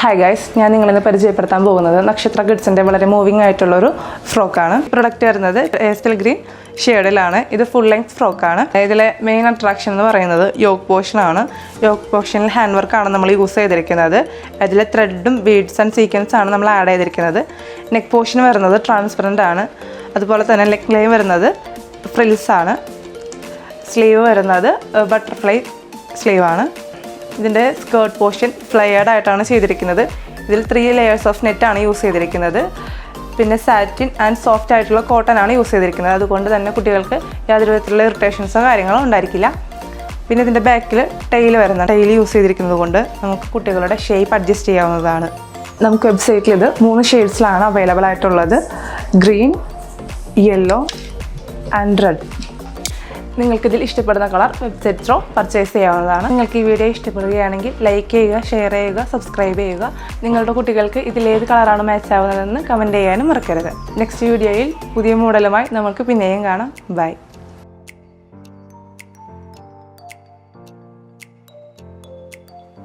Hi guys, ഞാൻ നിങ്ങളിന്ന് പരിചയപ്പെടുത്താൻ പോകുന്നത് നക്ഷത്ര കിഡ്സിൻ്റെ വളരെ മൂവിങ് ആയിട്ടുള്ളൊരു ഫ്രോക്കാണ്. പ്രൊഡക്റ്റ് വരുന്നത് പേസ്റ്റൽ ഗ്രീൻ ഷെയ്ഡിലാണ്. ഇത് ഫുൾ ലെങ്ത് ഫ്രോക്കാണ്. ഇതിലെ മെയിൻ അട്രാക്ഷൻ എന്ന് പറയുന്നത് യോക്ക് പോർഷനാണ്. യോക്ക് പോർഷനിൽ ഹാൻഡ് വർക്കാണ് നമ്മൾ യൂസ് ചെയ്തിരിക്കുന്നത്. അതിലെ ത്രെഡും ബീഡ്സ് ആൻഡ് സീക്വൻസ് ആണ് നമ്മൾ ആഡ് ചെയ്തിരിക്കുന്നത്. നെക്ക് പോർഷൻ വരുന്നത് ട്രാൻസ്പെറൻ്റ് ആണ്. അതുപോലെ തന്നെ നെക്ക് ലൈൻ വരുന്നത് ഫ്രിൽസ് ആണ്. സ്ലീവ് വരുന്നത് ബട്ടർഫ്ലൈ സ്ലീവാണ്. ഇതിൻ്റെ സ്കേർട്ട് പോർഷൻ ഫ്ലെയർഡ് ആയിട്ടാണ് ചെയ്തിരിക്കുന്നത്. ഇതിൽ 3 ലെയേഴ്സ് ഓഫ് നെറ്റാണ് യൂസ് ചെയ്തിരിക്കുന്നത്. പിന്നെ സാറ്റിൻ ആൻഡ് സോഫ്റ്റ് ആയിട്ടുള്ള കോട്ടൺ ആണ് യൂസ് ചെയ്തിരിക്കുന്നത്. അതുകൊണ്ട് തന്നെ കുട്ടികൾക്ക് യാതൊരു വിധത്തിലുള്ള ഇറിറ്റേഷൻസോ കാര്യങ്ങളോ ഉണ്ടായിരിക്കില്ല. പിന്നെ ഇതിൻ്റെ ബാക്കിൽ ടെയിൽ യൂസ് ചെയ്തിരിക്കുന്നത് കൊണ്ട് നമുക്ക് കുട്ടികളുടെ ഷേപ്പ് അഡ്ജസ്റ്റ് ചെയ്യാവുന്നതാണ്. നമുക്ക് വെബ്സൈറ്റിൽ ഇത് 3 ഷെയ്ഡ്സിലാണ് അവൈലബിൾ ആയിട്ടുള്ളത്: ഗ്രീൻ, യെല്ലോ ആൻഡ് റെഡ്. നിങ്ങൾക്കിതിൽ ഇഷ്ടപ്പെടുന്ന കളർ വെബ്സൈറ്റ് ത്രൂ പർച്ചേസ് ചെയ്യാവുന്നതാണ്. നിങ്ങൾക്ക് ഈ വീഡിയോ ഇഷ്ടപ്പെടുകയാണെങ്കിൽ ലൈക്ക് ചെയ്യുക, ഷെയർ ചെയ്യുക, സബ്സ്ക്രൈബ് ചെയ്യുക. നിങ്ങളുടെ കുട്ടികൾക്ക് ഇതിലേത് കളറാണ് മാച്ച് ആവുന്നതെന്ന് കമൻറ്റ് ചെയ്യാനും മറക്കരുത്. നെക്സ്റ്റ് വീഡിയോയിൽ പുതിയ മോഡലുമായി നമുക്ക് പിന്നെയും കാണാം. ബൈ.